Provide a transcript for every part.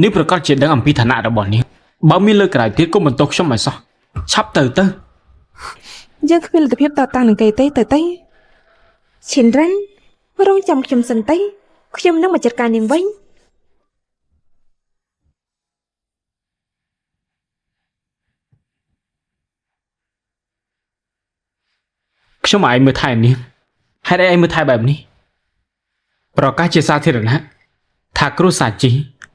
nếuประกอบchuyện đang âm piฐานะរបស់នេះបើមានលើកក្រោយទៀតក៏មិនទោសខ្ញុំមិនសោះឆាប់ទៅយើងគ្មានលទ្ធភាពតតាំងនឹងគេទេឈិនរ៉ាន់រងចាំខ្ញុំសិនទេខ្ញុំនឹងមកចាត់ការនាងវិញខ្ញុំឲ្យមើលថែនេះហេតុអីឲ្យមើលថែបែបនេះប្រកាសជាសាធារណៈថាគ្រូសាជី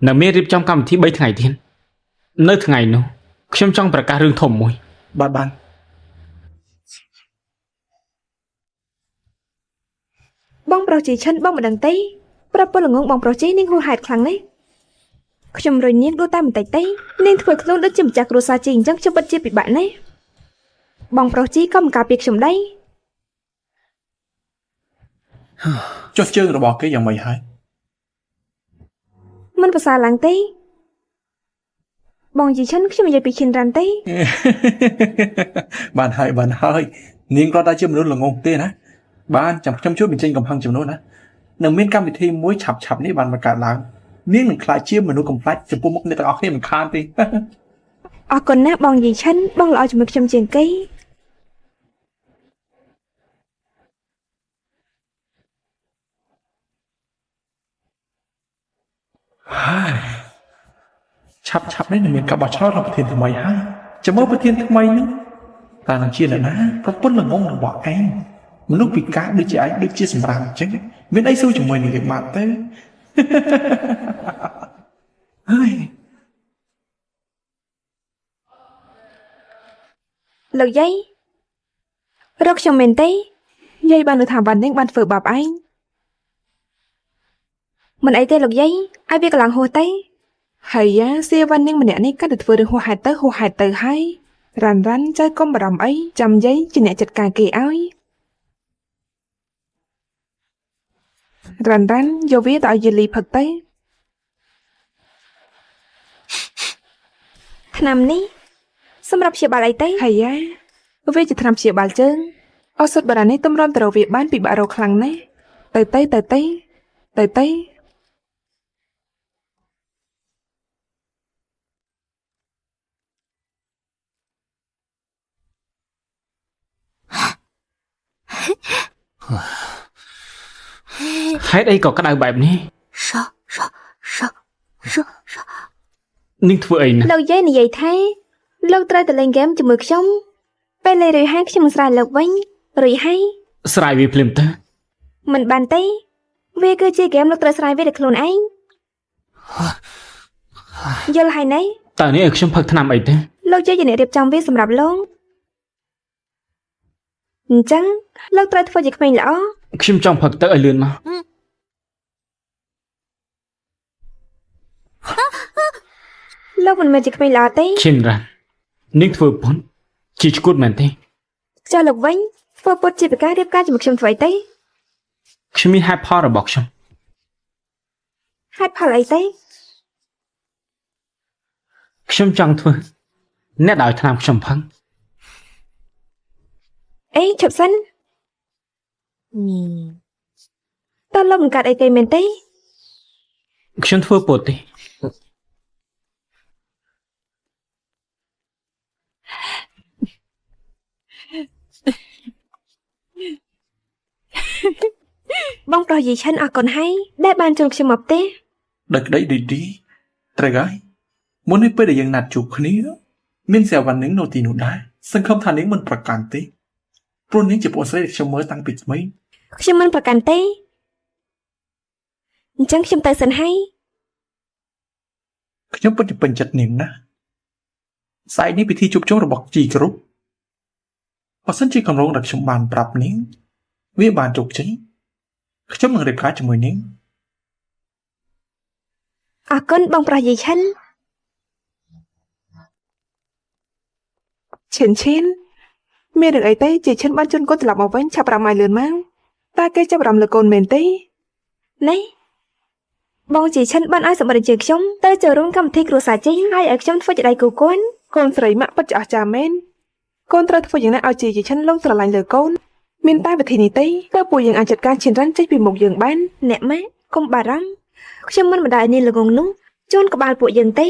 នៅមានរៀបចំកម្មវិធី3ថ្ងៃទៀតនៅថ្ងៃនោះខ្ញុំចង់ប្រកាសរឿងធំមួយបាទបងប្រុសជីឈិនបងមិនដឹងទេប្រាប់ពលងងបងប្រុសជីនាងហួសហេតុខ្លាំងណាស់ខ្ញុំរញនាងដូចតែបន្តិចទេនាងធ្វើខ្លួនដូចជាម្ចាស់គ្រួសារជីអញ្ចឹងខ្ញុំពិតជាពិបាកណាស់បងប្រុសជីក៏មិនការពារខ្ញុំដែរចុះជើងរបស់គេយ៉ាងម៉េចហើយមិនប្រសើរឡើងទេបងជីឈិនខ្ញុំនិយាយពីឈិនរ៉ាន់ទេបានហើយនាងគាត់តែជាមនុស្សល្ងងទេណាបានចាំខ្ញុំជួយបញ្ចេញកំហឹងចំនួនណានៅមានកម្មវិធីមួយឆាប់នេះបានមកកើតឡើងនាងនឹងខ្លាចជាមនុស្សកំប្លែងចំពោះមុខអ្នកទាំងអស់គ្នាមិនខានទេអរគុណណាស់បងជីឈិនបងល្អជាមួយខ្ញុំជាងគេហើយឆាប់នេះនឹងមានការបោះឆ្នោតរបស់ប្រធានថ្មីហើយចាំមើលប្រធានថ្មីនឹងតើនឹងជាអ្នកណាប្រពន្ធល្ងងរបស់ឯងមនុស្សពិការដូចជាឯងដូចជាសម្រាប់អញ្ចឹងមានអីស៊ូជាមួយនឹងគេបាត់ទៅហើយលោកយាយរកខ្ញុំមែនទេយាយបានលើថាវ៉ាន់នាងបានធ្វើបាបឯងមិនអីទេលោកយាយឲ្យវាកម្លាំងហួសទេហើយសៀវ៉ាន់នាងម្នាក់នេះក៏ទៅធ្វើរឿងហួសហេតុទៅហើយរ៉ាន់ចៅកុំបារម្ភអីចាំយាយជាអ្នកចាត់ការគេឲ្យរ៉ាន់យកវាទៅឲ្យយេលីផឹកទៅថ្នាំនេះសម្រាប់ព្យាបាលអីទេហើយវាជាថ្នាំព្យាបាលជើងឱសថបុរាណនេះទំរាំទៅរកវាបានពិបាករកខ្លាំងណាស់ទៅហេតុអីក៏ក្តៅបែបនេះនាងធ្វើអីណាលោកយាយនិយាយថាលោកត្រូវទៅលេងហ្គេមជាមួយខ្ញុំពេលលេងរួចហើយខ្ញុំនឹងស្រាយលោកវិញរួចហើយស្រាយវាភ្លាមទៅមិនបានទេវាគឺជាហ្គេមលោកត្រូវស្រាយវាដោយខ្លួនឯងយល់ហើយណែតើនេះឲ្យខ្ញុំផឹកថ្នាំអីទេលោកយាយជាអ្នករៀបចំវាសម្រាប់លោកអញ្ចឹងលោកត្រូវធ្វើជាក្មេងល្អខ្ញុំចង់ផឹកទៅឲ្យលឿនមកលោកមិនមែនជាក្មេងល្អទេឈិនរ៉ាន់នាងធ្វើពុនជាឈួតមែនទេចុះលោកវិញធ្វើពុតជាប្រការរៀបការជាមួយខ្ញុំធ្វើអីទេខ្ញុំមានហេតុផលរបស់ខ្ញុំហេតុផលអីទេខ្ញុំចង់ធ្វើអ្នកឲ្យថ្នាំខ្ញុំផឹកអេឈប់សិនតើលោកមិនកាត់អីទេមែនទេខ្ញុំធ្វើពុតទេបងប្រុសយាយឈិនអរគុណហើយដែលបានចូលខ្ញុំមកផ្ទះដឹកដីឌីត្រូវហើយមុននេះពេលដែលយើងណាត់ជួបគ្នាមានសៀវ៉ាន់នឹងនៅទីនោះដែរសង្ឃឹមថានាងមិនប្រកាន់ទេព្រោះនាងជាប្អូនស្រីដែលខ្ញុំមើលតាំងពីក្មេងខ្ញុំមិនប្រកាន់ទេអញ្ចឹងខ្ញុំទៅសិនហើយខ្ញុំពិតជាពេញចិត្តនាងណាស់ស្អែកនេះពិធីជួបជុំរបស់ជីគ្រប់បើសិនជាកម្រងដែលខ្ញុំបានប្រាប់នាងវាបានជោគជ័យខ្ញុំនឹងរៀបការជាមួយនាងអរគុណបងប្រុសយាយឈិនឈិនមានរឿងអីទេយាយឈិនបានជូនកូនត្រឡប់មកវិញឆាប់រំឲ្យលឿនមកតើគេចាប់អារម្មណ៍លើកូនមែនទេណែបងយាយឈិនបានឲ្យសម្បត្តិជើខ្ញុំទៅចូលរួមកម្មវិធីគ្រួសារជីហើយឲ្យខ្ញុំធ្វើជាដៃគូកូនកូនស្រីម៉ាក់ពិតជាអស្ចារ្យមែនកូនត្រូវធ្វើយ៉ាងណាឲ្យយាយឈិនលងស្រឡាញ់លើកូនមានតែវិធីនេះទេតើពួកយើងអាចចាត់ការឈិនរ៉ាន់ចេញពីមុខយើងបានអ្នកម៉ាក់កុំបារម្ភខ្ញុំមិនបណ្ដោយនេះល្ងងនោះ ជូនក្បាលពួកយើងទេ